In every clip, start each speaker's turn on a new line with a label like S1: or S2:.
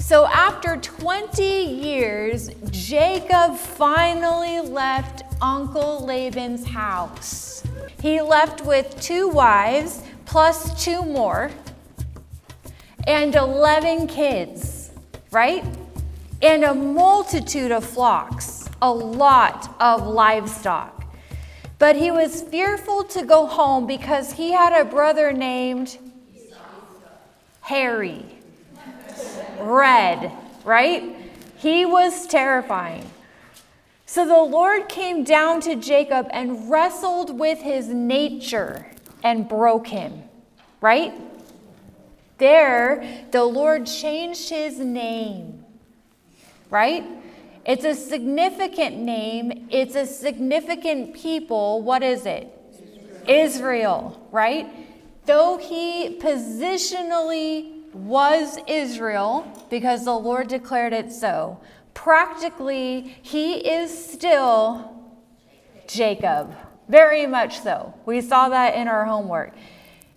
S1: So after 20 years, Jacob finally left Uncle Laban's house. He left with 2 wives plus 2 more and 11 kids, right? And a multitude of flocks, a lot of livestock. But he was fearful to go home because he had a brother named Harry. Red, right? He was terrifying. So the Lord came down to Jacob and wrestled with his nature and broke him, right? There, the Lord changed his name, right? It's a significant name. It's a significant people. What is it? Israel, right? Though he positionally was Israel, because the Lord declared it so, practically, he is still Jacob. Very much so. We saw that in our homework.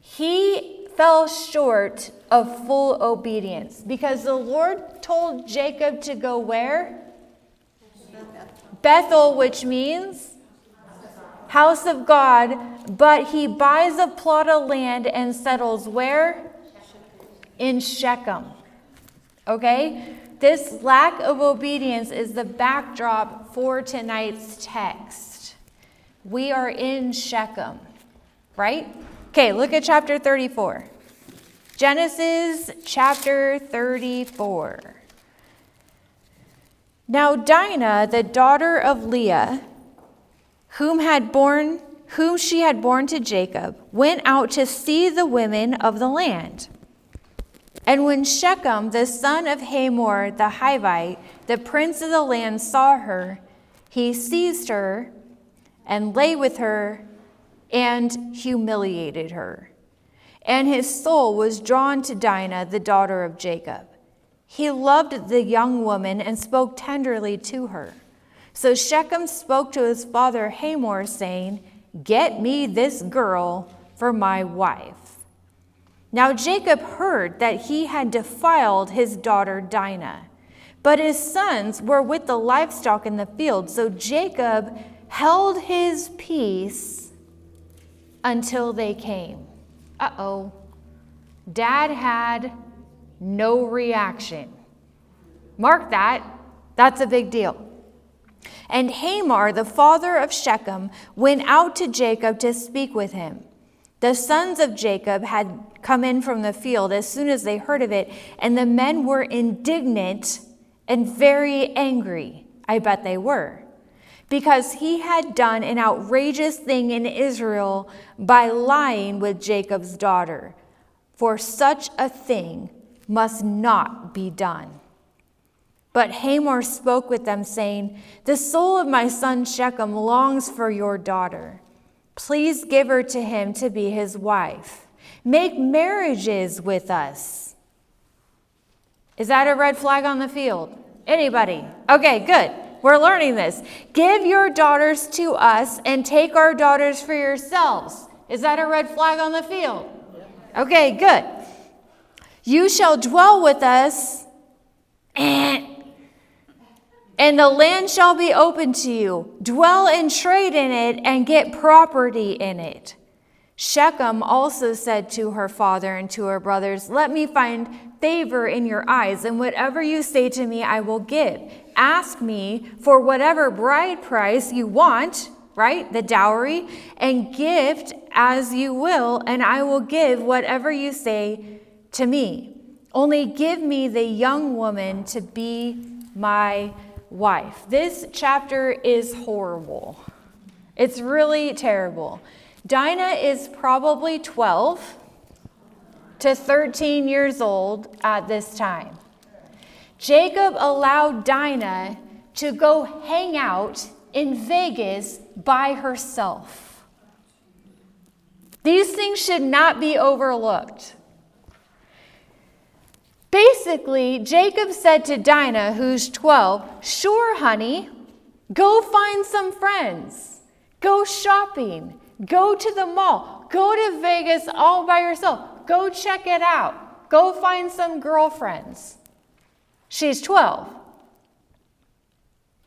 S1: He fell short of full obedience because the Lord told Jacob to go where? Bethel, which means house of God, but he buys a plot of land and settles where? In Shechem. Okay? This lack of obedience is the backdrop for tonight's text. We are in Shechem, right? Okay, look at chapter 34. Genesis chapter 34. Now Dinah, the daughter of Leah, whom she had borne to Jacob, went out to see the women of the land. And when Shechem, the son of Hamor the Hivite, the prince of the land, saw her, he seized her and lay with her and humiliated her. And his soul was drawn to Dinah, the daughter of Jacob. He loved the young woman and spoke tenderly to her. So Shechem spoke to his father Hamor, saying, "Get me this girl for my wife." Now Jacob heard that he had defiled his daughter Dinah, but his sons were with the livestock in the field. So Jacob held his peace until they came. Uh-oh. Dad had no reaction. Mark that. That's a big deal. And Hamor, the father of Shechem, went out to Jacob to speak with him. The sons of Jacob had come in from the field as soon as they heard of it, and the men were indignant and very angry. I bet they were, because he had done an outrageous thing in Israel by lying with Jacob's daughter. For such a thing must not be done. But Hamor spoke with them, saying, "The soul of my son Shechem longs for your daughter. Please give her to him to be his wife. Make marriages with us." Is that a red flag on the field? Anybody? Okay, good. We're learning this. Give your daughters to us and take our daughters for yourselves. Is that a red flag on the field? Okay, good. You shall dwell with us, and the land shall be open to you. Dwell and trade in it and get property in it. Shechem also said to her father and to her brothers, "Let me find favor in your eyes, and whatever you say to me, I will give. Ask me for whatever bride price you want," right? The dowry, "and gift as you will, and I will give whatever you say to me. Only give me the young woman to be my wife." This chapter is horrible. It's really terrible. Dinah is probably 12 to 13 years old at this time. Jacob allowed Dinah to go hang out in Vegas by herself. These things should not be overlooked. Basically, Jacob said to Dinah, who's 12, "Sure, honey, go find some friends. Go shopping. Go to the mall. Go to Vegas all by yourself. Go check it out. Go find some girlfriends." She's 12.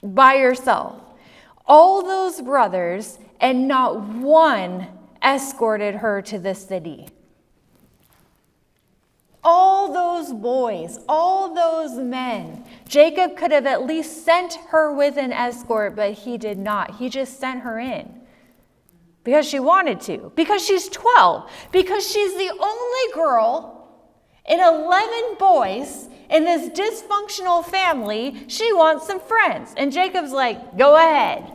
S1: By herself. All those brothers, and not one escorted her to the city. All those boys, all those men, Jacob could have at least sent her with an escort, but he did not. He just sent her in because she wanted to, because she's 12, because she's the only girl in 11 boys in this dysfunctional family. She wants some friends. And Jacob's like, go ahead.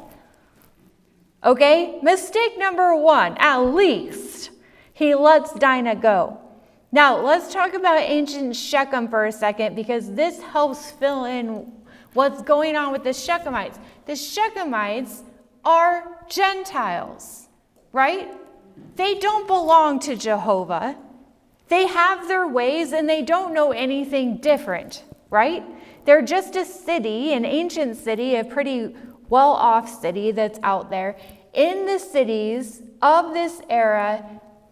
S1: Okay, mistake number one, at least he lets Dinah go. Now, let's talk about ancient Shechem for a second, because this helps fill in what's going on with the Shechemites. The Shechemites are Gentiles, right? They don't belong to Jehovah. They have their ways and they don't know anything different, right? They're just a city, an ancient city, a pretty well-off city that's out there. In the cities of this era,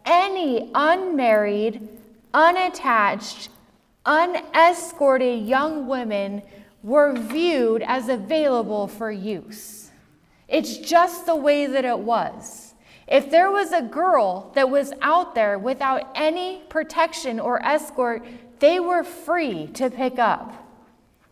S1: any unmarried, unattached, unescorted young women were viewed as available for use. It's just the way that it was. If there was a girl that was out there without any protection or escort, they were free to pick up.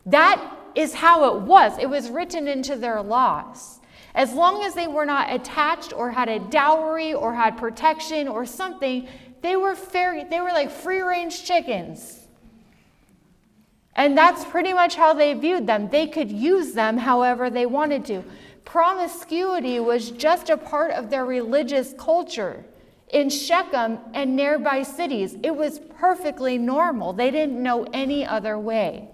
S1: That is how it was. It was written into their laws. As long as they were not attached or had a dowry or had protection or something, they were like free-range chickens. And that's pretty much how they viewed them. They could use them however they wanted to. Promiscuity was just a part of their religious culture. In Shechem and nearby cities, it was perfectly normal. They didn't know any other way.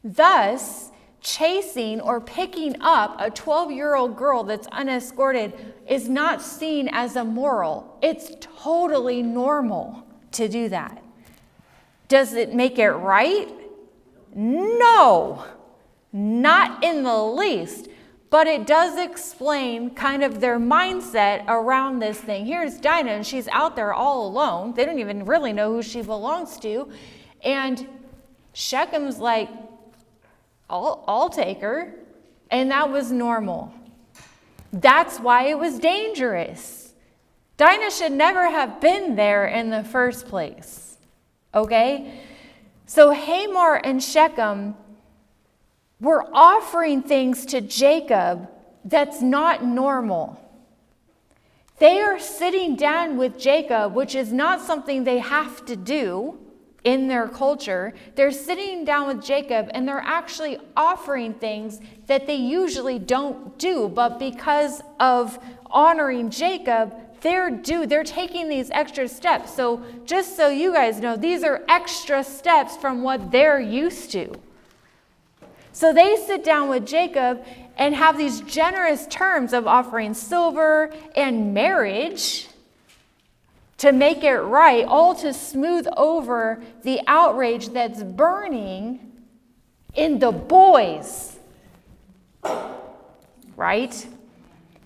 S1: Thus, chasing or picking up a 12-year-old girl that's unescorted is not seen as immoral. It's totally normal to do that. Does it make it right? No, not in the least. But it does explain kind of their mindset around this thing. Here's Dinah, and she's out there all alone. They don't even really know who she belongs to. And Shechem's like, I'll take her. And that was normal. That's why it was dangerous. Dinah should never have been there in the first place. Okay? So Hamor and Shechem were offering things to Jacob that's not normal. They are sitting down with Jacob, which is not something they have to do in their culture. They're sitting down with Jacob and they're actually offering things that they usually don't do, but because of honoring Jacob, they're taking these extra steps. So just so you guys know, these are extra steps from what they're used to. So they sit down with Jacob and have these generous terms of offering silver and marriage to make it right, all to smooth over the outrage that's burning in the boys. Right?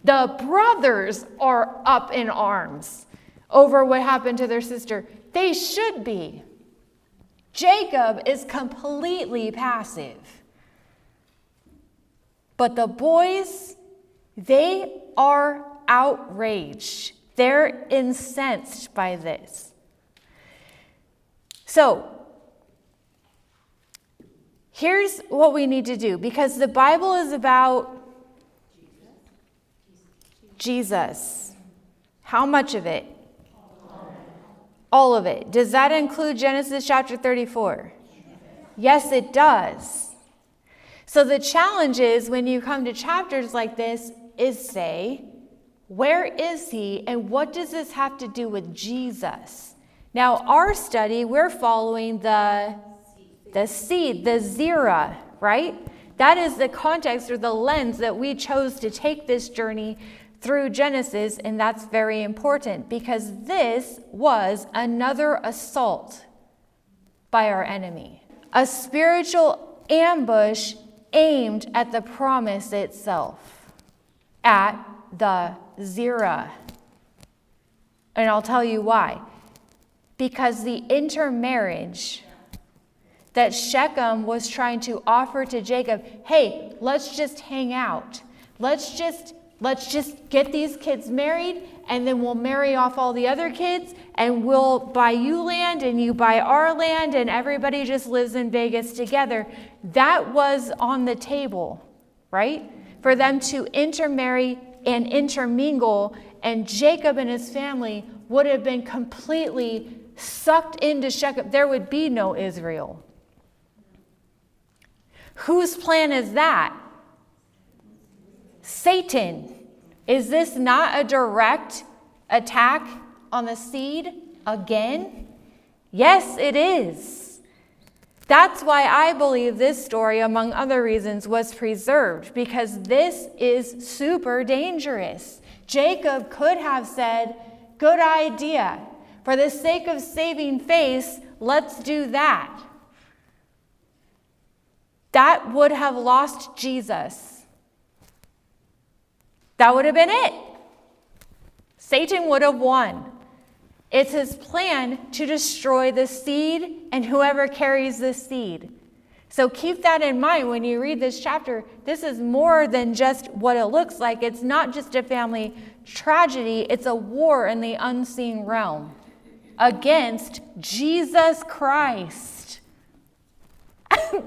S1: The brothers are up in arms over what happened to their sister. They should be. Jacob is completely passive. But the boys, they are outraged. They're incensed by this. So, here's what we need to do, because the Bible is about Jesus. How much of it? All of it. Does that include Genesis chapter 34? Yes, it does. So the challenge is, when you come to chapters like this, is say, where is he and what does this have to do with Jesus? Now, our study, we're following the seed, the zera, right? That is the context or the lens that we chose to take this journey through Genesis, and that's very important because this was another assault by our enemy. A spiritual ambush aimed at the promise itself, at the zera. And I'll tell you why. Because the intermarriage that Shechem was trying to offer to Jacob, hey, let's just hang out. Let's just get these kids married, and then we'll marry off all the other kids, and we'll buy you land, and you buy our land, and everybody just lives in Vegas together. That was on the table, right? For them to intermarry and intermingle, and Jacob and his family would have been completely sucked into Shechem. There would be no Israel. Whose plan is that? Satan. Is this not a direct attack on the seed again? Yes, it is. That's why I believe this story, among other reasons, was preserved, because this is super dangerous. Jacob could have said, good idea. For the sake of saving face, let's do that. That would have lost Jesus. That would have been it. Satan would have won. It's his plan to destroy the seed and whoever carries the seed. So keep that in mind when you read this chapter. This is more than just what it looks like. It's not just a family tragedy. It's a war in the unseen realm against Jesus Christ.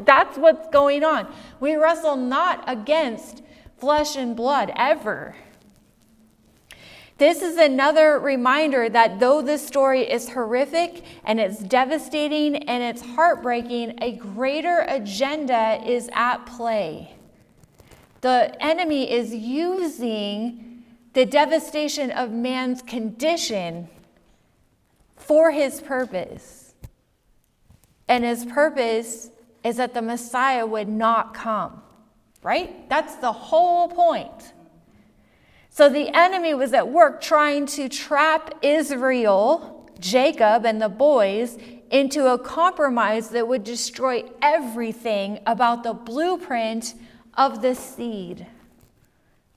S1: That's what's going on. We wrestle not against flesh and blood ever. This is another reminder that though this story is horrific and it's devastating and it's heartbreaking, a greater agenda is at play. The enemy is using the devastation of man's condition for his purpose. And his purpose is that the Messiah would not come, right? That's the whole point. So the enemy was at work trying to trap Israel, Jacob and the boys, into a compromise that would destroy everything about the blueprint of the seed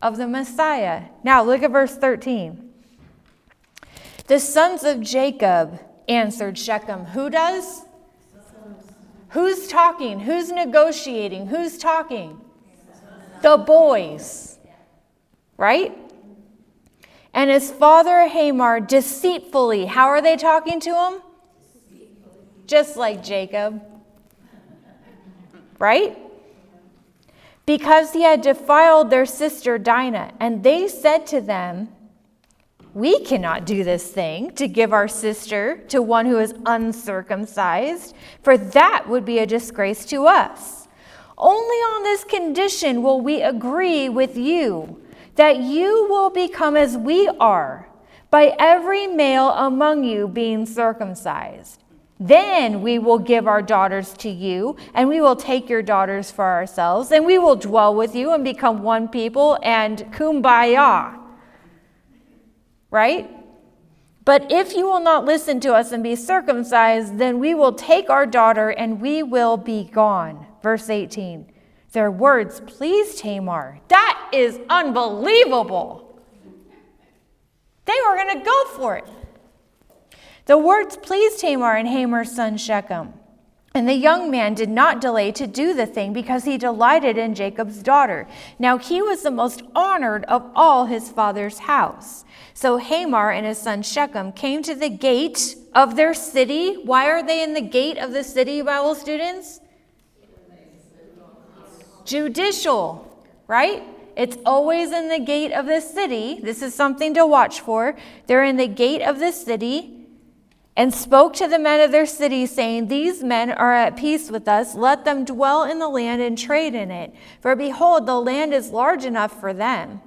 S1: of the Messiah. Now look at verse 13. The sons of Jacob answered Shechem. Who does? Who's talking? Who's negotiating? Who's talking? The boys. Right? And his father Hamor deceitfully. How are they talking to him? Just like Jacob. Right? Because he had defiled their sister Dinah. And they said to them, we cannot do this thing to give our sister to one who is uncircumcised, for that would be a disgrace to us. Only on this condition will we agree with you, that you will become as we are, by every male among you being circumcised. Then we will give our daughters to you, and we will take your daughters for ourselves, and we will dwell with you and become one people and kumbaya. Right? But if you will not listen to us and be circumcised, then we will take our daughter and we will be gone. Verse 18. Their words pleased Tamar. That is unbelievable. They were going to go for it. The words pleased Tamar and Hamor's son Shechem. And the young man did not delay to do the thing because he delighted in Jacob's daughter. Now he was the most honored of all his father's house. So Hamor and his son Shechem came to the gate of their city. Why are they in the gate of the city, Bible students? Judicial, right? It's always in the gate of the city. This is something to watch for. They're in the gate of the city and spoke to the men of their city, saying, these men are at peace with us. Let them dwell in the land and trade in it. For behold, the land is large enough for them.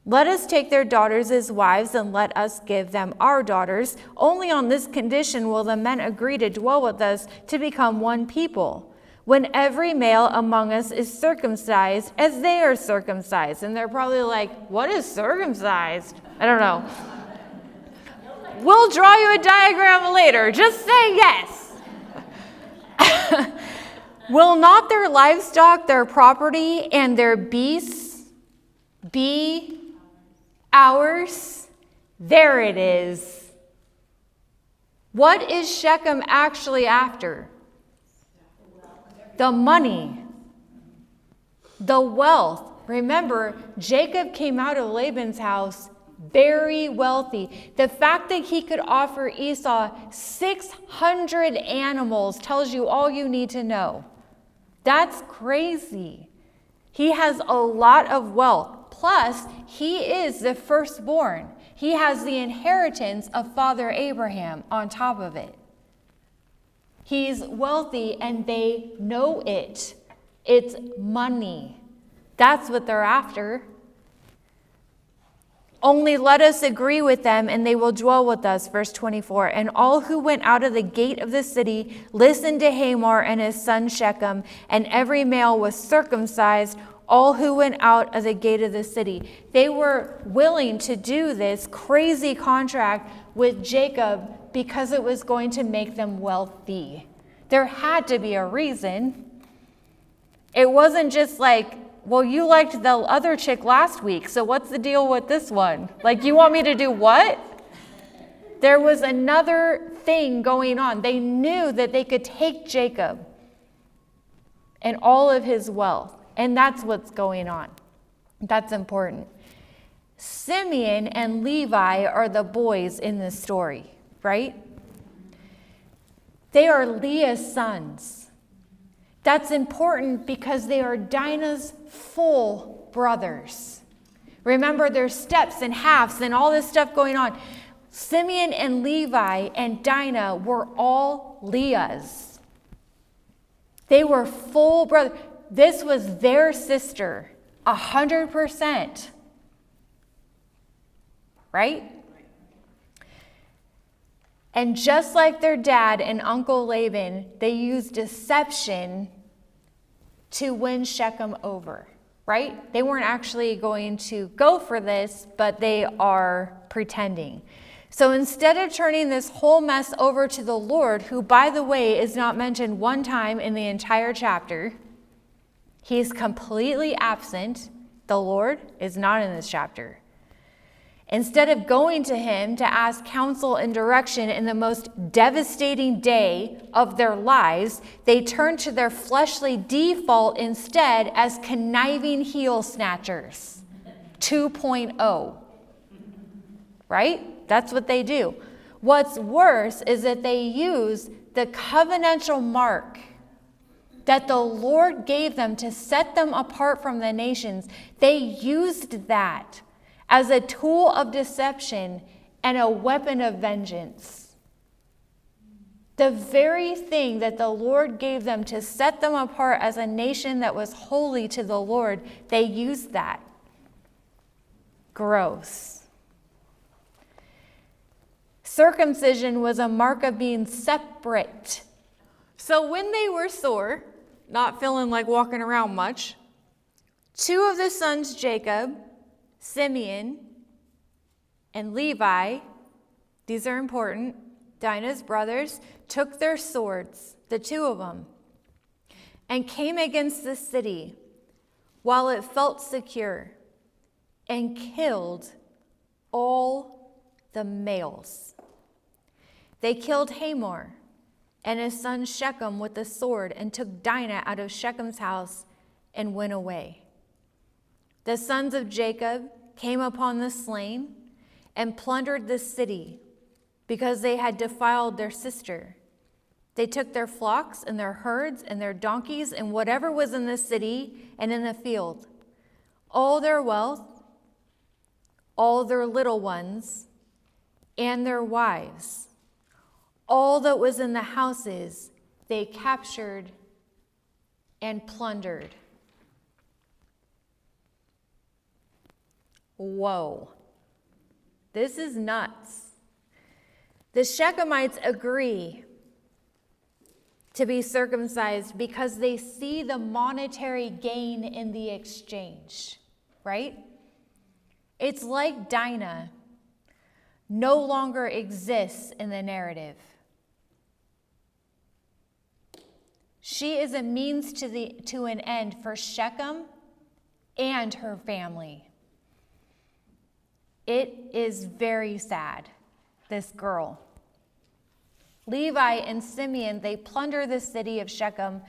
S1: Let us take their daughters as wives, and let us give them our daughters. Only on this condition will the men agree to dwell with us, to become one people, when every male among us is circumcised as they are circumcised. And they're probably like, what is circumcised? I don't know. We'll draw you a diagram later. Just say yes. Will not their livestock, their property, and their beasts be ours? There it is. What is Shechem actually after? The money, the wealth. Remember, Jacob came out of Laban's house very wealthy. The fact that he could offer Esau 600 animals tells you all you need to know. That's crazy. He has a lot of wealth. Plus, he is the firstborn. He has the inheritance of Father Abraham on top of it. He's wealthy and they know it. It's money. That's what they're after. Only let us agree with them, and they will dwell with us. Verse 24. And all who went out of the gate of the city listened to Hamor and his son Shechem, and every male was circumcised, all who went out of the gate of the city. They were willing to do this crazy contract with Jacob because it was going to make them wealthy. There had to be a reason. It wasn't just like, well, you liked the other chick last week, so what's the deal with this one? Like, you want me to do what? There was another thing going on. They knew that they could take Jacob and all of his wealth, and that's what's going on. That's important. Simeon and Levi are the boys in this story, right? They are Leah's sons. That's important because they are Dinah's full brothers. Remember, there's steps and halves and all this stuff going on. Simeon and Levi and Dinah were all Leah's. They were full brothers. This was their sister, 100%. Right? And just like their dad and Uncle Laban, they used deception to win Shechem over, right? They weren't actually going to go for this, but they are pretending. So instead of turning this whole mess over to the Lord, who, by the way, is not mentioned one time in the entire chapter, he's completely absent. The Lord is not in this chapter. Instead of going to him to ask counsel and direction in the most devastating day of their lives, they turn to their fleshly default instead as conniving heel snatchers 2.0. Right? That's what they do. What's worse is that they use the covenantal mark that the Lord gave them to set them apart from the nations. They used that as a tool of deception and a weapon of vengeance. The very thing that the Lord gave them to set them apart as a nation that was holy to the Lord, they used that. Gross. Circumcision was a mark of being separate. So when they were sore, not feeling like walking around much, two of the sons Jacob, Simeon and Levi, these are important, Dinah's brothers, took their swords, the two of them, and came against the city while it felt secure and killed all the males. They killed Hamor and his son Shechem with the sword and took Dinah out of Shechem's house and went away. The sons of Jacob came upon the slain and plundered the city because they had defiled their sister. They took their flocks and their herds and their donkeys and whatever was in the city and in the field, all their wealth, all their little ones, and their wives. All that was in the houses they captured and plundered. Whoa, this is nuts. The Shechemites agree to be circumcised because they see the monetary gain in the exchange, right? It's like Dinah no longer exists in the narrative. She is a means to an end for Shechem and her family. It is very sad, this girl. Levi and Simeon, they plunder the city of Shechem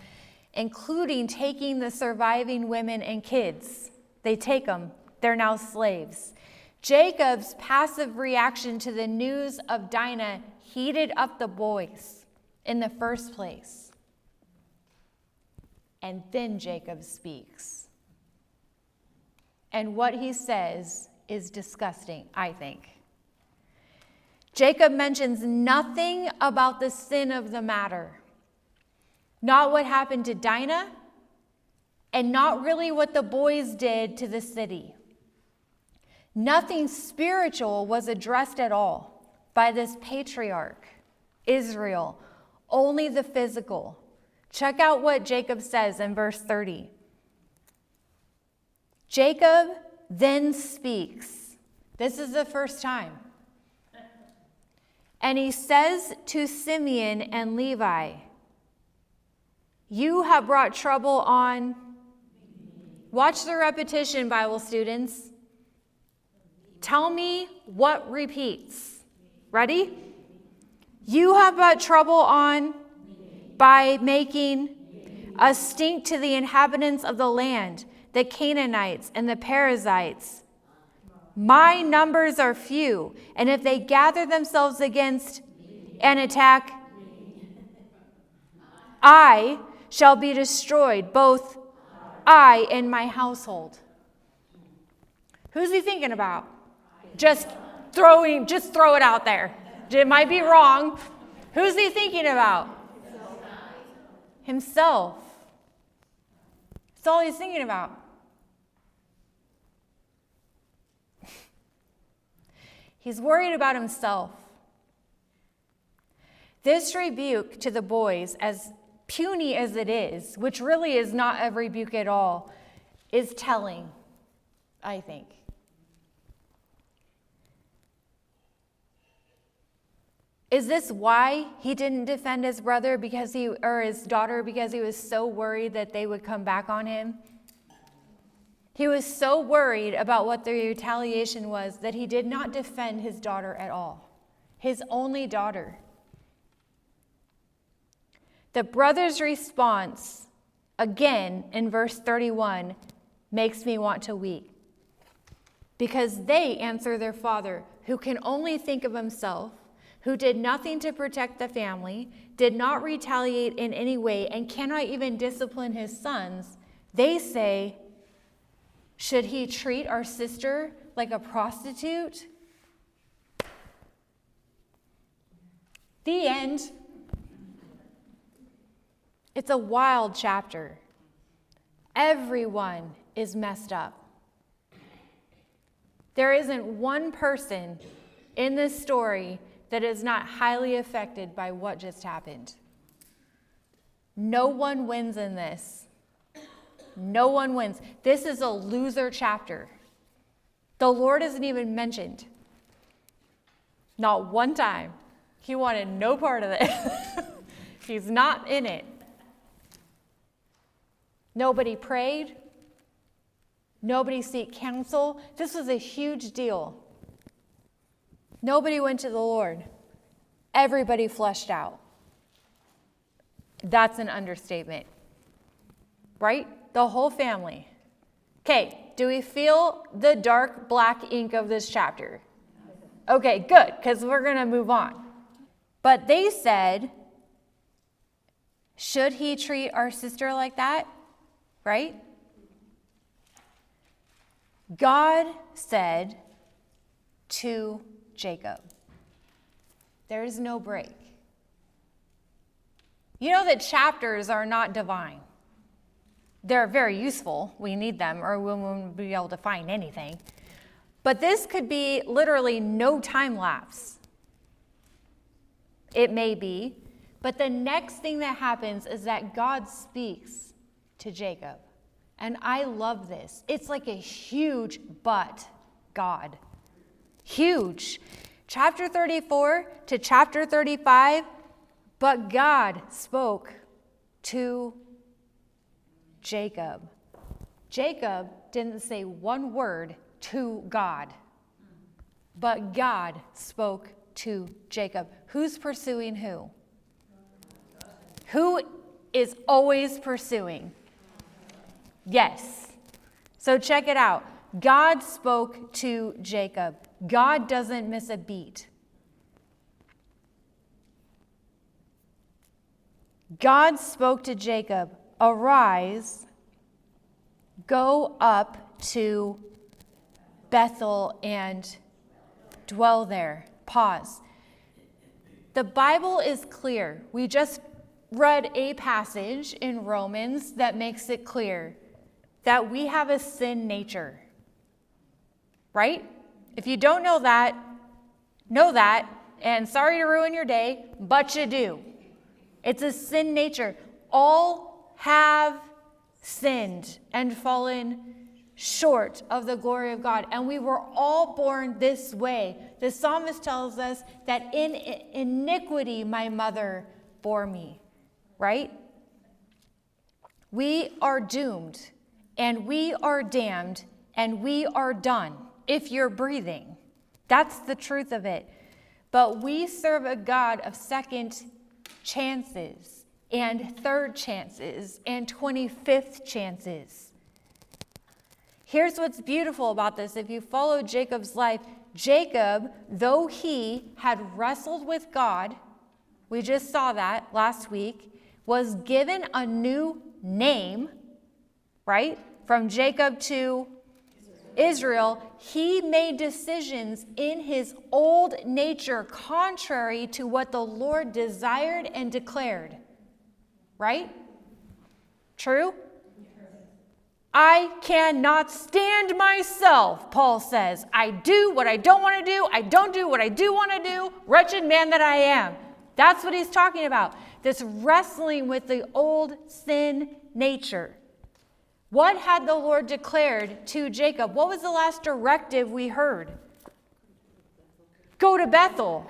S1: including taking the surviving women and kids. They take them. They're now slaves. Jacob's passive reaction to the news of Dinah heated up the boys in the first place. And then Jacob speaks. And what he says is disgusting, I think. Jacob mentions nothing about the sin of the matter. Not what happened to Dinah, and not really what the boys did to the city. Nothing spiritual was addressed at all by this patriarch, Israel, only the physical. Check out what Jacob says in verse 30. Jacob then speaks. This is the first time. And he says to Simeon and Levi, you have brought trouble on. Watch the repetition, Bible students. Tell me what repeats. Ready? You have brought trouble on by making a stink to the inhabitants of the land, the Canaanites and the Perizzites. My numbers are few, and if they gather themselves against and attack, I shall be destroyed, both I and my household. Who's he thinking about? Just throw it out there. It might be wrong. Who's he thinking about? Himself. That's all he's thinking about. He's worried about himself. This rebuke to the boys, as puny as it is, which really is not a rebuke at all, is telling, I think. Is this why he didn't defend his brother or his daughter because he was so worried that they would come back on him? He was so worried about what the retaliation was that he did not defend his daughter at all, his only daughter. The brother's response, again in verse 31, makes me want to weep. Because they answer their father, who can only think of himself, who did nothing to protect the family, did not retaliate in any way, and cannot even discipline his sons. They say, should he treat our sister like a prostitute? The end. It's a wild chapter. Everyone is messed up. There isn't one person in this story that is not highly affected by what just happened. No one wins in this. No one wins. This is a loser chapter. The Lord isn't even mentioned. Not one time. He wanted no part of it. He's not in it. Nobody prayed. Nobody sought counsel. This was a huge deal. Nobody went to the Lord. Everybody fleshed out. That's an understatement. Right? The whole family. Okay, do we feel the dark black ink of this chapter? Okay, good, because we're going to move on. But they said, should he treat our sister like that? Right? God said to Jacob, there is no break. You know that chapters are not divine. They're very useful. We need them or we won't be able to find anything. But this could be literally no time lapse. It may be. But the next thing that happens is that God speaks to Jacob. And I love this. It's like a huge but God. Huge. Chapter 34 to chapter 35, but God spoke to Jacob. Jacob didn't say one word to God, but God spoke to Jacob. Who's pursuing who? Who is always pursuing. Yes. So check it out. God spoke to Jacob. God doesn't miss a beat. God spoke to Jacob, arise, go up to Bethel and dwell there. Pause. The Bible is clear. We just read a passage in Romans that makes it clear that we have a sin nature. Right? If you don't know that, and sorry to ruin your day, but you do. It's a sin nature. All have sinned and fallen short of the glory of God. And we were all born this way. The psalmist tells us that in iniquity my mother bore me. Right? We are doomed, and we are damned, and we are done if you're breathing. That's the truth of it. But we serve a God of second chances and third chances and 25th chances. Here's what's beautiful about this. If you follow Jacob's life, Jacob, though he had wrestled with God, we just saw that last week, was given a new name, right? From Jacob to Israel, he made decisions in his old nature contrary to what the Lord desired and declared. Right? True? I cannot stand myself, Paul says. I do what I don't want to do. I don't do what I do want to do. Wretched man that I am. That's what he's talking about. This wrestling with the old sin nature. What had the Lord declared to Jacob? What was the last directive we heard? Go to Bethel.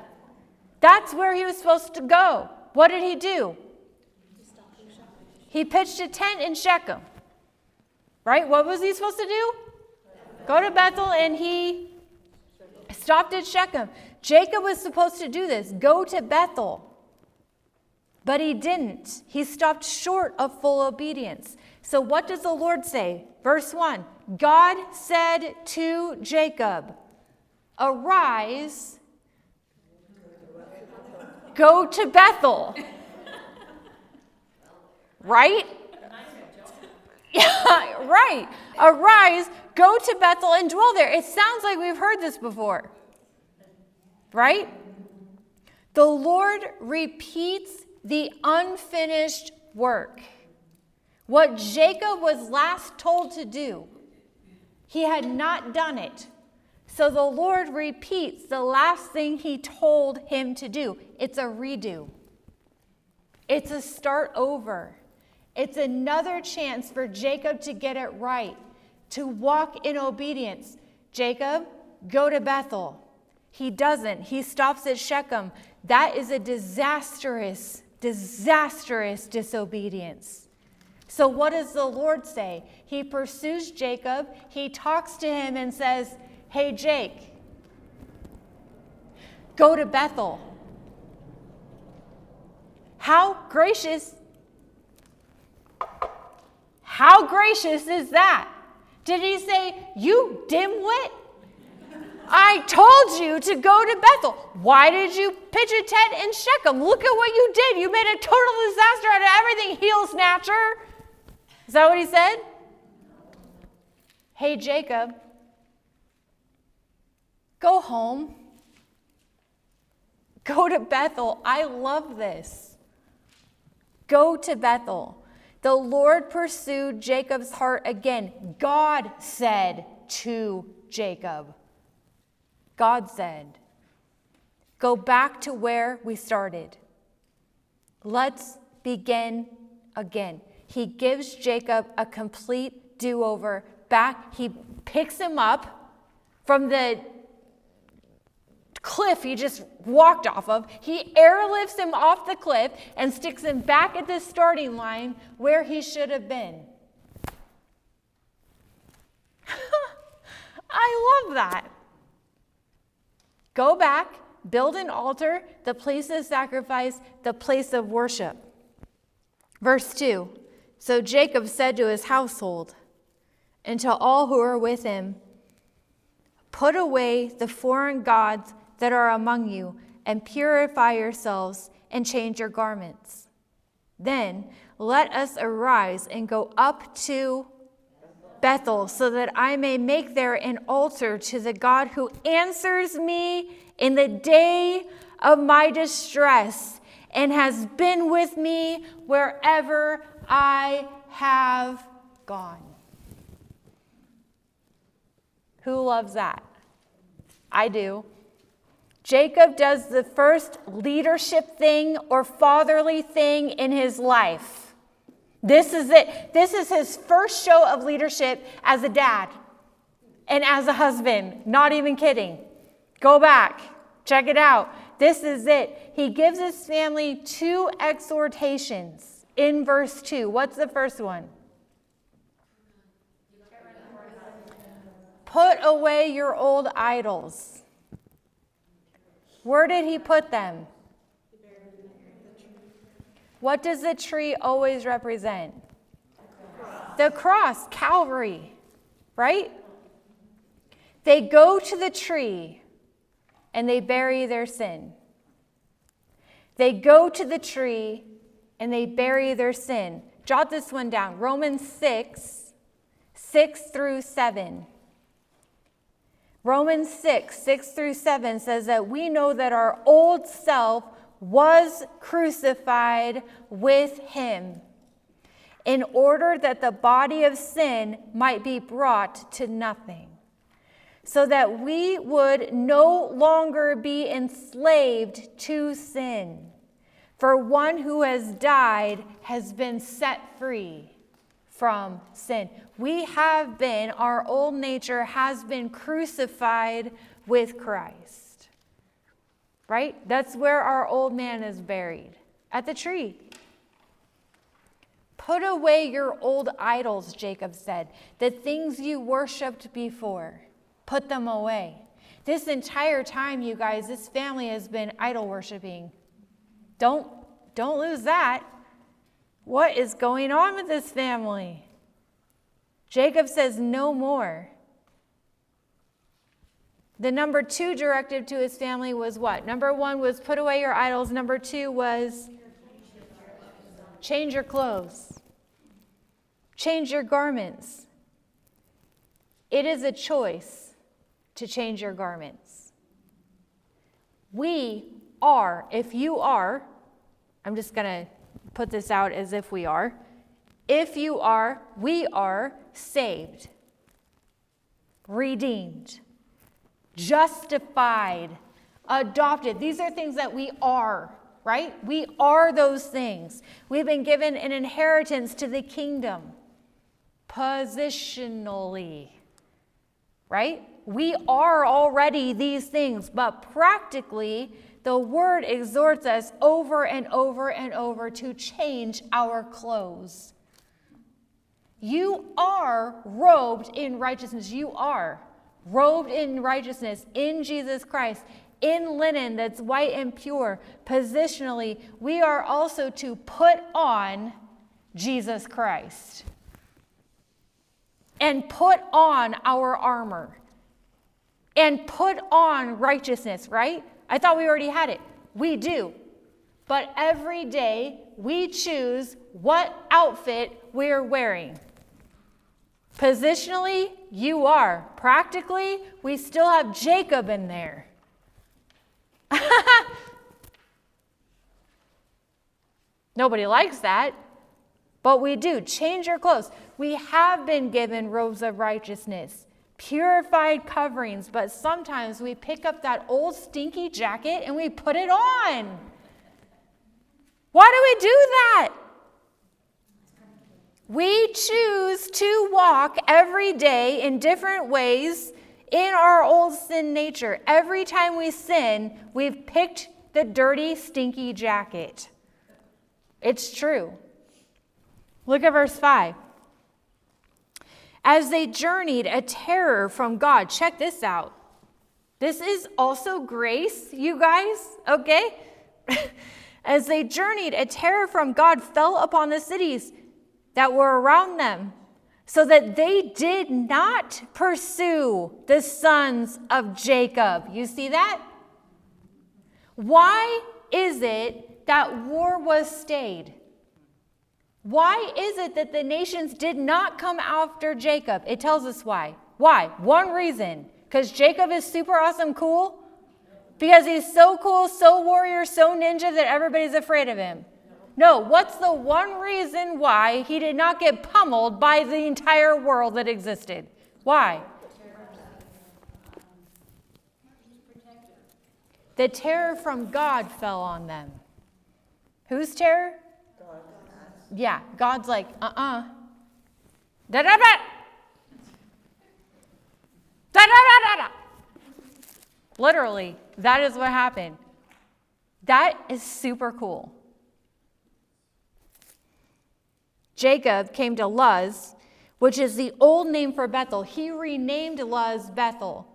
S1: That's where he was supposed to go. What did he do? He pitched a tent in Shechem. Right? What was he supposed to do? Go to Bethel, and he stopped at Shechem. Jacob was supposed to do this. Go to Bethel. But he didn't. He stopped short of full obedience. So what does the Lord say? Verse 1, God said to Jacob, arise, go to Bethel. Right? Yeah, right. Arise, go to Bethel and dwell there. It sounds like we've heard this before. Right? The Lord repeats the unfinished work. What Jacob was last told to do, he had not done it. So the Lord repeats the last thing he told him to do. It's a redo. It's a start over. It's another chance for Jacob to get it right, to walk in obedience. Jacob, go to Bethel. He doesn't. He stops at Shechem. That is a disastrous disobedience. So what does the Lord say? He pursues Jacob. He talks to him and says, hey, Jake, go to Bethel. How gracious is that? Did he say, you dimwit? I told you to go to Bethel. Why did you pitch a tent in Shechem? Look at what you did. You made a total disaster out of everything, heel snatcher. Is that what he said? Hey, Jacob, go home. Go to Bethel. I love this. Go to Bethel. The Lord pursued Jacob's heart again. God said to Jacob, God said, go back to where we started. Let's begin again. He gives Jacob a complete do-over back. He picks him up from the cliff he just walked off of. He airlifts him off the cliff and sticks him back at the starting line where he should have been. I love that. Go back, build an altar, the place of sacrifice, the place of worship. Verse 2, so Jacob said to his household and to all who were with him, put away the foreign gods that are among you and purify yourselves and change your garments. Then let us arise and go up to Bethel so that I may make there an altar to the God who answers me in the day of my distress and has been with me wherever I have gone. Who loves that? I do. Jacob does the first leadership thing or fatherly thing in his life. This is it. This is his first show of leadership as a dad and as a husband. Not even kidding. Go back. Check it out. This is it. He gives his family 2 exhortations in verse 2. What's the first one? Put away your old idols. Where did he put them? What does the tree always represent? The cross, Calvary, right? They go to the tree and they bury their sin. They go to the tree and they bury their sin. Jot this one down. Romans 6 through 7. Romans 6 through 7 says that we know that our old self was crucified with him in order that the body of sin might be brought to nothing, so that we would no longer be enslaved to sin. For one who has died has been set free from sin. Our old nature has been crucified with Christ. Right? That's where our old man is buried, at the tree. Put away your old idols, Jacob said, the things you worshipped before. Put them away. This entire time, you guys, this family has been idol worshiping. Don't lose that. What is going on with this family? Jacob says no more. The number 2 directive to his family was what? Number 1 was put away your idols. Number 2 was change your clothes. Change your garments. It is a choice to change your garments. We are, if you are, I'm just going to put this out as if we are. If you are, we are saved, redeemed, justified, adopted. These are things that we are, right? We are those things. We've been given an inheritance to the kingdom, positionally, right? We are already these things, but practically, the word exhorts us over and over and over to change our clothes. You are robed in righteousness. You are robed in righteousness in Jesus Christ, in linen that's white and pure. Positionally, we are also to put on Jesus Christ and put on our armor and put on righteousness, right? I thought we already had it. We do. But every day we choose what outfit we're wearing. Positionally, you are. Practically, we still have Jacob in there. Nobody likes that, but we do. Change your clothes. We have been given robes of righteousness, purified coverings, but sometimes we pick up that old stinky jacket and we put it on. Why do we do that? We choose to walk every day in different ways in our old sin nature. Every time we sin, we've picked the dirty, stinky jacket. It's true. Look at verse 5. As they journeyed, a terror from God. Check this out. This is also grace, you guys, okay? As they journeyed, a terror from God fell upon the cities that were around them, so that they did not pursue the sons of Jacob. You see that? Why is it that war was stayed? Why is it that the nations did not come after Jacob? It tells us why. Why? One reason. Because Jacob is super awesome cool? Because he's so cool, so warrior, so ninja that everybody's afraid of him. No, what's the one reason why he did not get pummeled by the entire world that existed? Why? The terror from God fell on them. Whose terror? God. Yeah, God's like, Da-da-da! Da-da-da-da-da! Literally, that is what happened. That is super cool. Jacob came to Luz, which is the old name for Bethel. He renamed Luz Bethel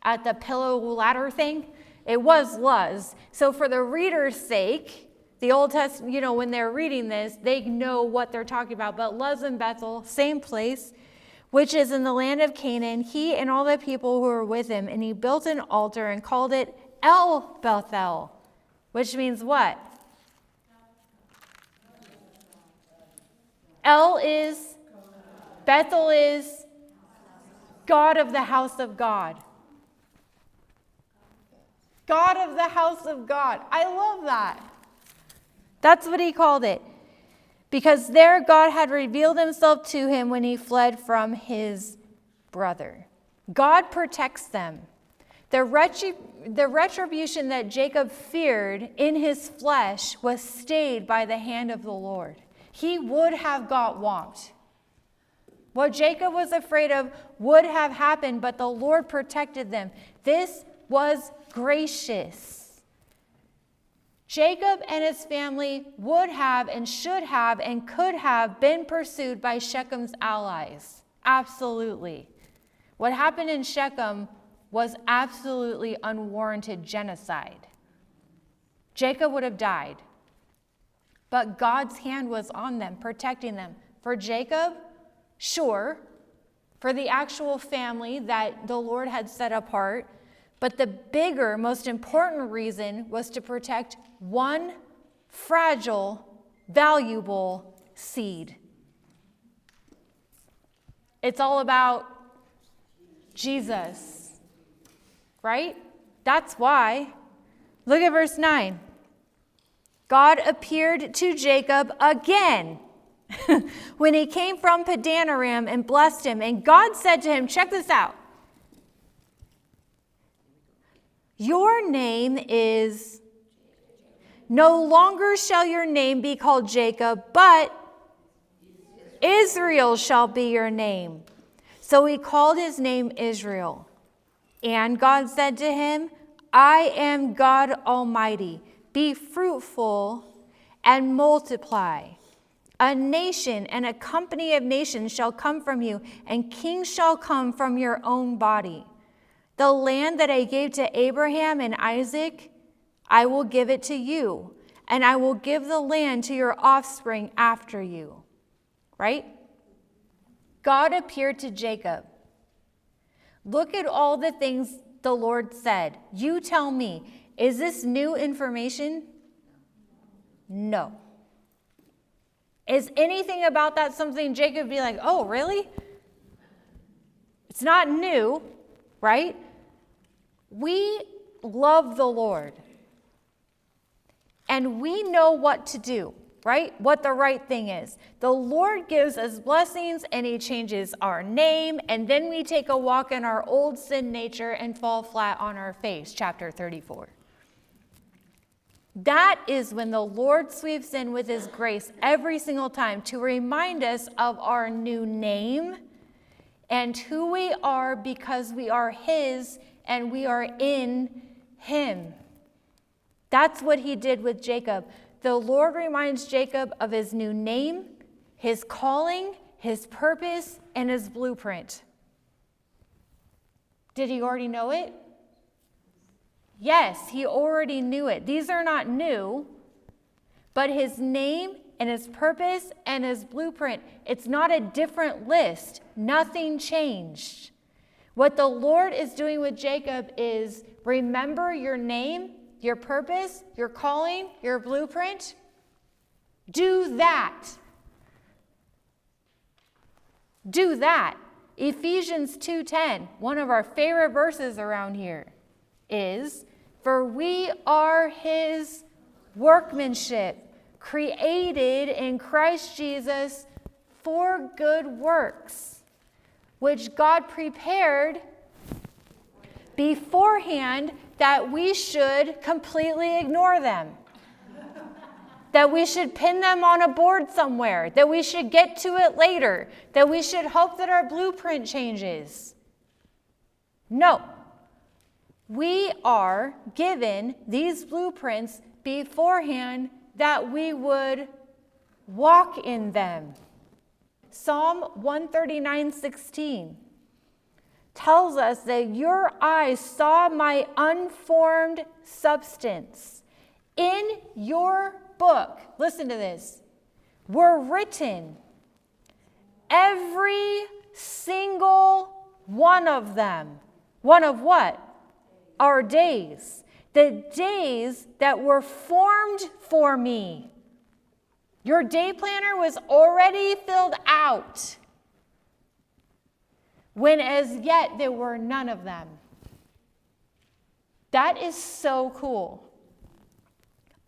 S1: at the pillow ladder thing. It was Luz. So for the reader's sake, the Old Testament, when they're reading this, they know what they're talking about. But Luz and Bethel, same place, which is in the land of Canaan, he and all the people who were with him, and he built an altar and called it El Bethel, which means what? El is, Bethel is, God of the house of God. God of the house of God. I love that. That's what he called it. Because there God had revealed himself to him when he fled from his brother. God protects them. The retribution that Jacob feared in his flesh was stayed by the hand of the Lord. He would have got whomped. What Jacob was afraid of would have happened, but the Lord protected them. This was gracious. Jacob and his family would have and should have and could have been pursued by Shechem's allies. Absolutely. What happened in Shechem was absolutely unwarranted genocide. Jacob would have died. But God's hand was on them, protecting them. For Jacob, sure. For the actual family that the Lord had set apart. But the bigger, most important reason was to protect one fragile, valuable seed. It's all about Jesus, right? That's why. Look at verse 9. God appeared to Jacob again when he came from Padan Aram and blessed him. And God said to him, check this out. Your name is, no longer shall your name be called Jacob, but Israel shall be your name. So he called his name Israel. And God said to him, I am God Almighty. Be fruitful and multiply. A nation and a company of nations shall come from you, and kings shall come from your own body. The land that I gave to Abraham and Isaac, I will give it to you, and I will give the land to your offspring after you. Right? God appeared to Jacob. Look at all the things the Lord said. You tell me, is this new information? No. Is anything about that something Jacob would be like, oh, really? It's not new, right? We love the Lord. And we know what to do, right? What the right thing is. The Lord gives us blessings and he changes our name, and then we take a walk in our old sin nature and fall flat on our face, chapter 34. That is when the Lord sweeps in with his grace every single time to remind us of our new name and who we are because we are his and we are in him. That's what he did with Jacob. The Lord reminds Jacob of his new name, his calling, his purpose, and his blueprint. Did he already know it? Yes, he already knew it. These are not new. but his name and his purpose and his blueprint. It's not a different list. Nothing changed. What the Lord is doing with Jacob is remember your name, your purpose, your calling, your blueprint. Do that. Do that. Ephesians 2:10, one of our favorite verses around here, is, for we are his workmanship, created in Christ Jesus for good works, which God prepared beforehand that we should completely ignore them. That we should pin them on a board somewhere, that we should get to it later, that we should hope that our blueprint changes. No. We are given these blueprints beforehand that we would walk in them. Psalm 139:16 tells us that your eyes saw my unformed substance. In your book, listen to this, were written every single one of them. One of what? Our days. The days that were formed for me. Your day planner was already filled out, when as yet there were none of them. That is so cool.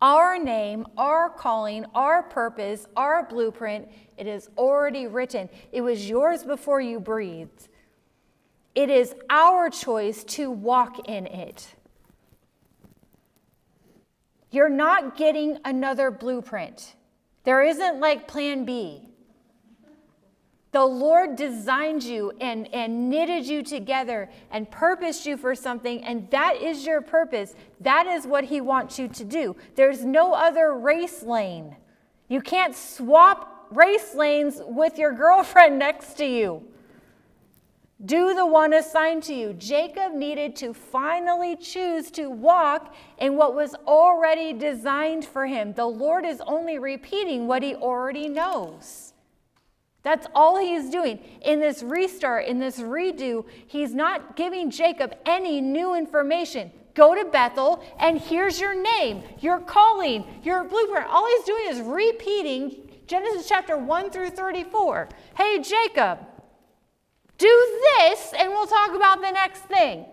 S1: Our name, our calling, our purpose, our blueprint, it is already written. It was yours before you breathed. It is our choice to walk in it. You're not getting another blueprint. There isn't like plan B. The Lord designed you and knitted you together and purposed you for something, and that is your purpose. That is what he wants you to do. There's no other race lane. You can't swap race lanes with your girlfriend next to you. Do the one assigned to you. Jacob needed to finally choose to walk in what was already designed for him. The Lord is only repeating what he already knows. That's all he's doing. In this restart, in this redo, he's not giving Jacob any new information. Go to Bethel, and here's your name, your calling, your blueprint. All he's doing is repeating Genesis chapter 1 through 34. Hey, Jacob, do this, and we'll talk about the next thing.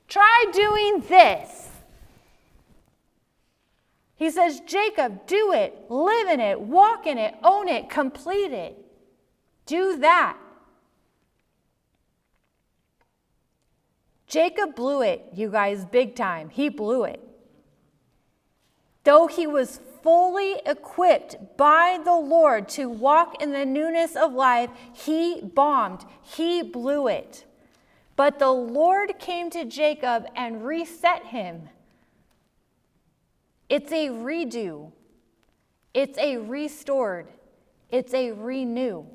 S1: Try doing this. He says, Jacob, do it, live in it, walk in it, own it, complete it. Do that. Jacob blew it, you guys, big time. He blew it. Though he was fully equipped by the Lord to walk in the newness of life, he bombed. He blew it. But the Lord came to Jacob and reset him. It's a redo. It's a restored. It's a renew.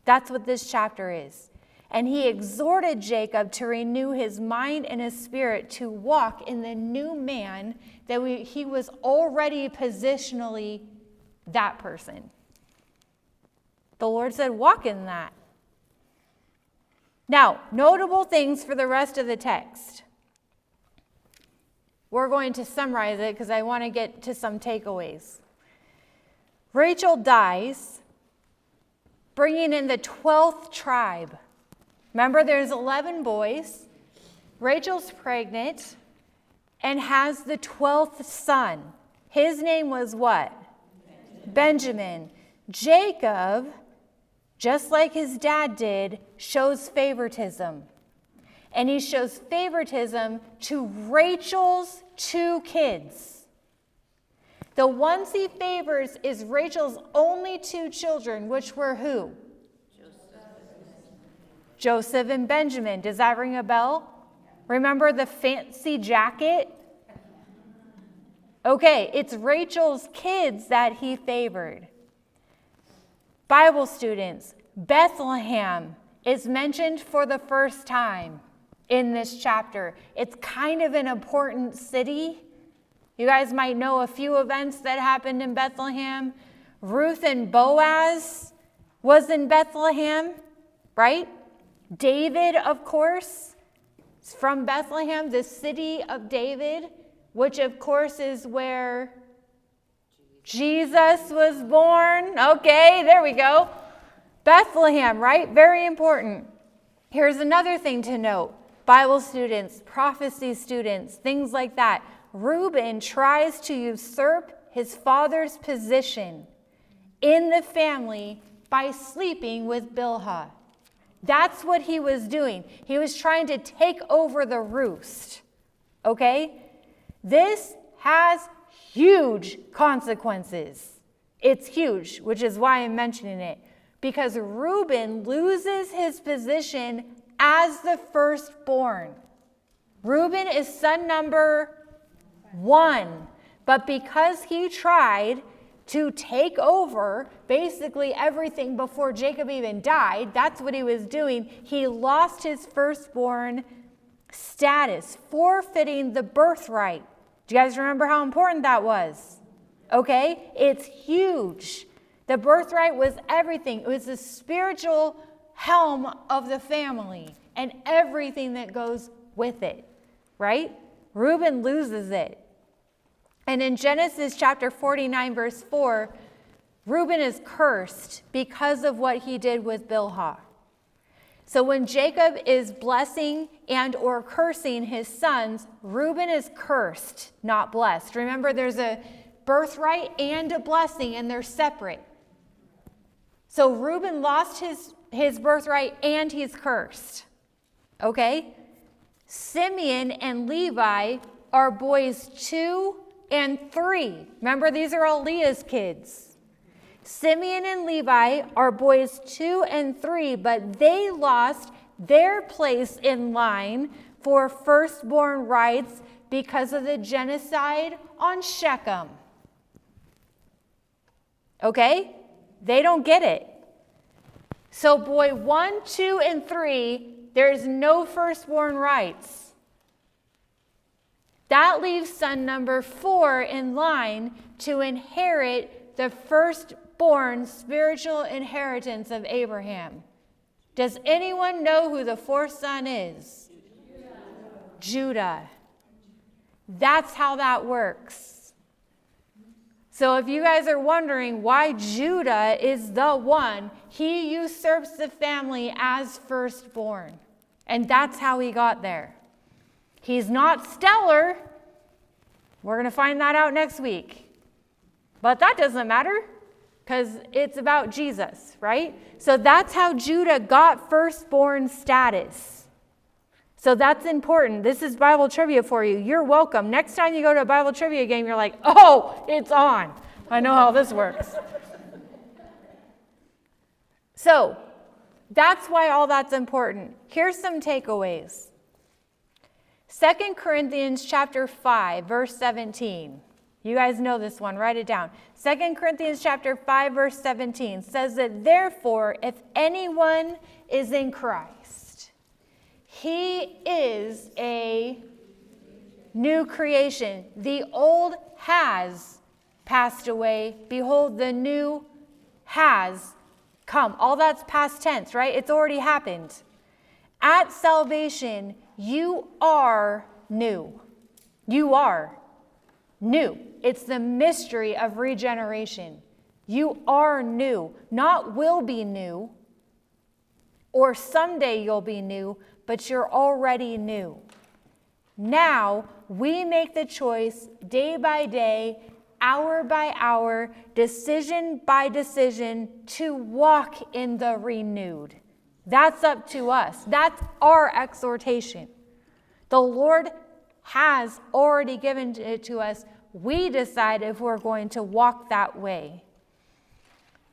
S1: That's what this chapter is. And he exhorted Jacob to renew his mind and his spirit to walk in the new man that he was already positionally that person. The Lord said, walk in that. Now, notable things for the rest of the text. We're going to summarize it because I want to get to some takeaways. Rachel dies, bringing in the 12th tribe. Remember, there's 11 boys. Rachel's pregnant and has the 12th son. His name was what? Benjamin. Jacob, just like his dad did, shows favoritism. And he shows favoritism to Rachel's 2 kids. The ones he favors is Rachel's only 2 children, which were who? Joseph and Benjamin. Does that ring a bell? Remember the fancy jacket? Okay, it's Rachel's kids that he favored. Bible students, Bethlehem is mentioned for the first time in this chapter. It's kind of an important city. You guys might know a few events that happened in Bethlehem. Ruth and Boaz was in Bethlehem, right? David, of course, is from Bethlehem, the city of David, which of course is where Jesus was born. Okay, there we go. Bethlehem, right? Very important. Here's another thing to note. Bible students, prophecy students, things like that. Reuben tries to usurp his father's position in the family by sleeping with Bilhah. That's what he was doing. He was trying to take over the roost. Okay? This has huge consequences. It's huge, which is why I'm mentioning it. Because Reuben loses his position as the firstborn. Reuben is son number 1. But because he tried to take over basically everything before Jacob even died, that's what he was doing. He lost his firstborn status, forfeiting the birthright. Do you guys remember how important that was? Okay? It's huge. The birthright was everything. It was the spiritual helm of the family and everything that goes with it, right? Reuben loses it. And in Genesis chapter 49, verse 4, Reuben is cursed because of what he did with Bilhah. So when Jacob is blessing and or cursing his sons, Reuben is cursed, not blessed. Remember, there's a birthright and a blessing, and they're separate. So Reuben lost his birthright and he's cursed. Okay? Simeon and Levi are boys 2 and 3. Remember, these are all Leah's kids. Simeon and Levi are boys 2 and 3, but they lost their place in line for firstborn rights because of the genocide on Shechem. Okay? They don't get it. So boy 1, 2, and 3, there's no firstborn rights. That leaves son number 4 in line to inherit the firstborn spiritual inheritance of Abraham. Does anyone know who the 4th son is? Judah. That's how that works. So if you guys are wondering why Judah is the one, he usurps the family as firstborn. And that's how he got there. He's not stellar. We're going to find that out next week. But that doesn't matter because it's about Jesus, right? So that's how Judah got firstborn status. So that's important. This is Bible trivia for you. You're welcome. Next time you go to a Bible trivia game, you're like, oh, it's on. I know how this works. So that's why all that's important. Here's some takeaways. 2 Corinthians chapter 5, verse 17. You guys know this one. Write it down. 2 Corinthians chapter 5, verse 17 says that, therefore, if anyone is in Christ, he is a new creation. The old has passed away. Behold, the new has come. All that's past tense, right? It's already happened. At salvation, you are new. You are new. It's the mystery of regeneration. You are new. Not will be new, or someday you'll be new, but you're already new. Now, we make the choice day by day, hour by hour, decision by decision, to walk in the renewed. That's up to us. That's our exhortation. The Lord has already given it to us. We decide if we're going to walk that way.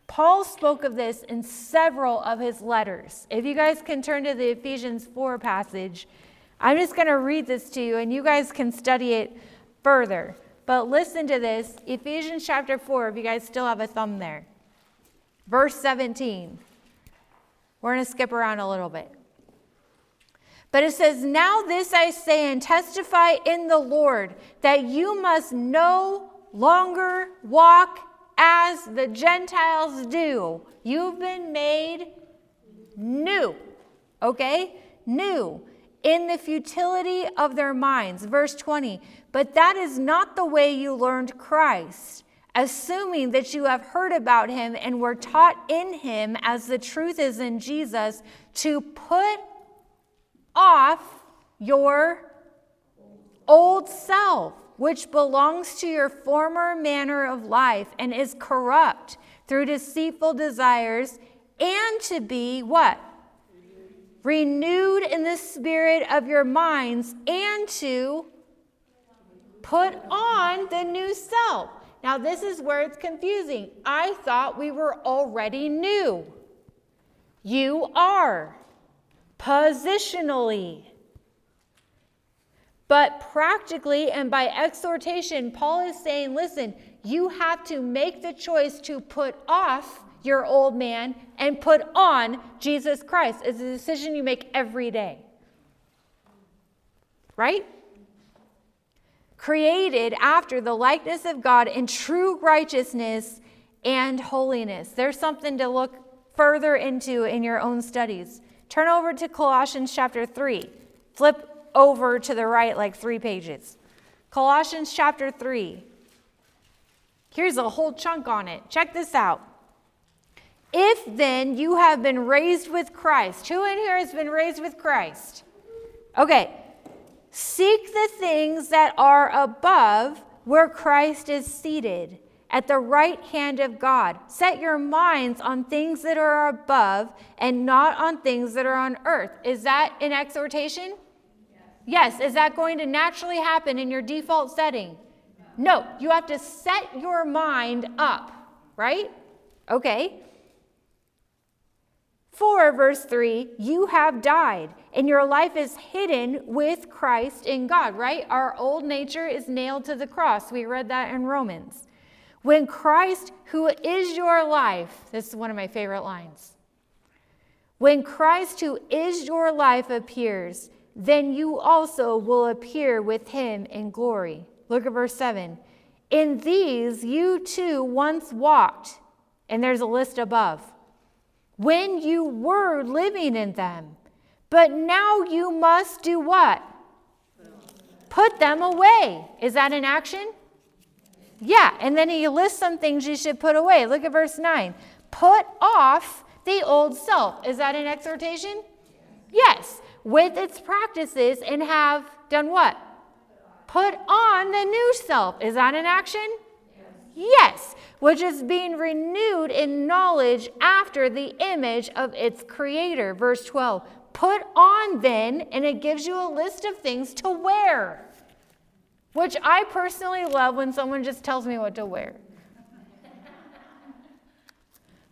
S1: Paul spoke of this in several of his letters. If you guys can turn to the Ephesians 4 passage, I'm just going to read this to you, and you guys can study it further. But listen to this, Ephesians chapter 4, if you guys still have a thumb there. Verse 17. We're going to skip around a little bit. But it says, now this I say and testify in the Lord, that you must no longer walk as the Gentiles do. You've been made new, okay? New, in the futility of their minds. Verse 20, but that is not the way you learned Christ, assuming that you have heard about him and were taught in him as the truth is in Jesus, to put off your old self, which belongs to your former manner of life and is corrupt through deceitful desires, and to be what? Renewed in the spirit of your minds, and to put on the new self. Now this is where it's confusing. I thought we were already new. You are. Positionally. But practically and by exhortation, Paul is saying, listen, you have to make the choice to put off your old man and put on Jesus Christ. It's a decision you make every day. Right? Created after the likeness of God in true righteousness and holiness. There's something to look further into in your own studies. Turn over to Colossians chapter 3. Flip over to the right like 3 pages. Colossians chapter 3. Here's a whole chunk on it. Check this out. If then you have been raised with Christ. Who in here has been raised with Christ? Okay. Seek the things that are above, where Christ is seated at the right hand of God. Set your minds on things that are above and not on things that are on earth. Is that an exhortation? Yes. Is that going to naturally happen in your default setting? No. You have to set your mind up, right? Okay. For, verse 3, you have died, and your life is hidden with Christ in God, right? Our old nature is nailed to the cross. We read that in Romans. When Christ, who is your life, this is one of my favorite lines. When Christ, who is your life, appears, then you also will appear with him in glory. Look at verse 7. In these you too once walked, and there's a list above, when you were living in them. But now you must do what? Put them away. Is that an action? Yeah, and then he lists some things you should put away. Look at verse 9. Put off the old self. Is that an exhortation? Yes. With its practices, and have done what? Put on the new self. Is that an action? Yes. Which is being renewed in knowledge after the image of its creator. Verse 12. Put on then, and it gives you a list of things to wear. Which I personally love when someone just tells me what to wear.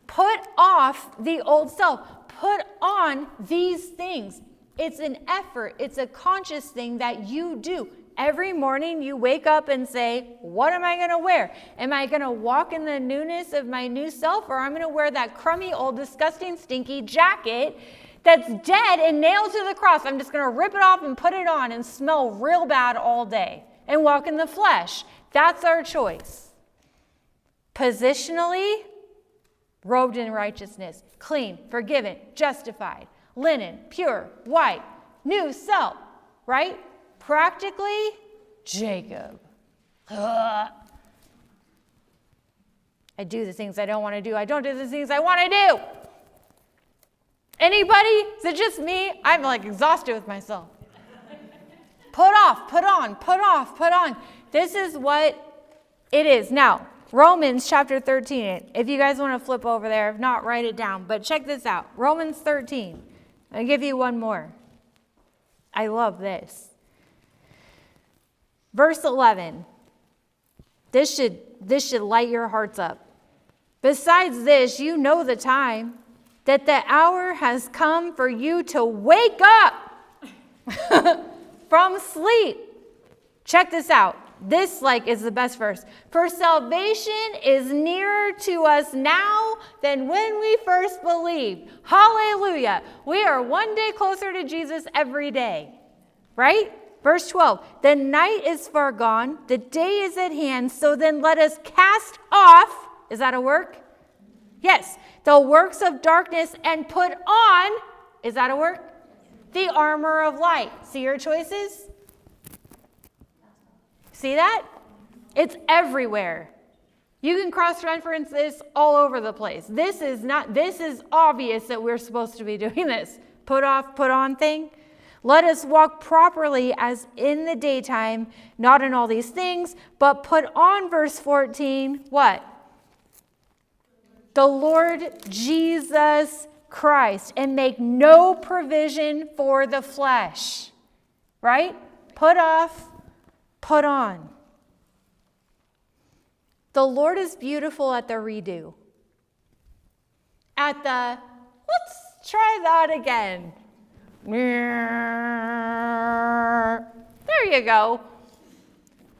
S1: Put off the old self. Put on these things. It's an effort. It's a conscious thing that you do. Every morning you wake up and say, what am I going to wear? Am I going to walk in the newness of my new self, or I'm going to wear that crummy, old, disgusting, stinky jacket that's dead and nailed to the cross? I'm just going to rip it off and put it on and smell real bad all day and walk in the flesh. That's our choice. Positionally, robed in righteousness, clean, forgiven, justified, linen, pure, white, new self, right? Practically, Jacob. Ugh. I do the things I don't want to do. I don't do the things I want to do. Anybody? Is it just me? I'm like exhausted with myself. Put off, put on, put off, put on. This is what it is. Now, Romans chapter 13. If you guys want to flip over there, if not, write it down. But check this out. Romans 13. I'll give you one more. I love this. Verse 11. This should light your hearts up. Besides this, you know the time, that the hour has come for you to wake up from sleep. Check this out. This is the best verse. For salvation is nearer to us now than when we first believed. Hallelujah. We are one day closer to Jesus every day. Right? Verse 12. The night is far gone. The day is at hand. So then let us cast off. Is that a work? Yes. The works of darkness and put on. Is that a work? The armor of light. See your choices? See that? It's everywhere. You can cross-reference this all over the place. This is obvious that we're supposed to be doing this. Put off, put on thing. Let us walk properly as in the daytime, not in all these things, but put on, verse 14, what? The Lord Jesus Christ, and make no provision for the flesh. Right? Put off, put on. The Lord is beautiful at the redo. At the, let's try that again. There you go.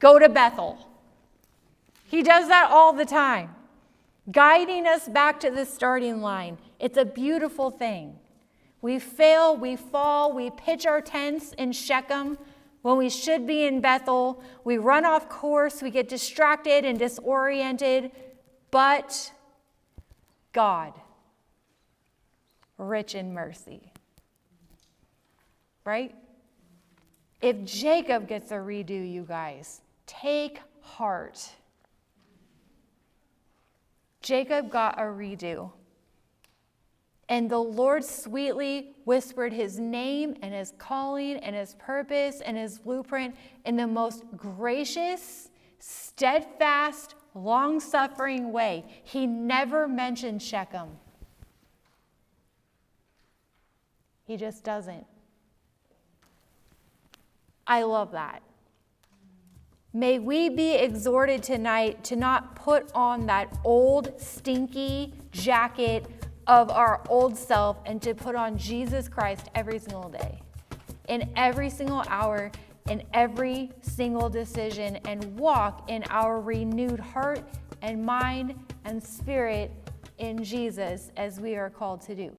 S1: Go to Bethel. He does that all the time, guiding us back to the starting line. It's a beautiful thing. We fail, we fall, we pitch our tents in Shechem when we should be in Bethel. We run off course, we get distracted and disoriented, but God, rich in mercy. Right? If Jacob gets a redo, you guys, take heart. Jacob got a redo. And the Lord sweetly whispered his name and his calling and his purpose and his blueprint in the most gracious, steadfast, long-suffering way. He never mentioned Shechem. He just doesn't. I love that. May we be exhorted tonight to not put on that old, stinky jacket of our old self and to put on Jesus Christ every single day, in every single hour, in every single decision, and walk in our renewed heart and mind and spirit in Jesus as we are called to do.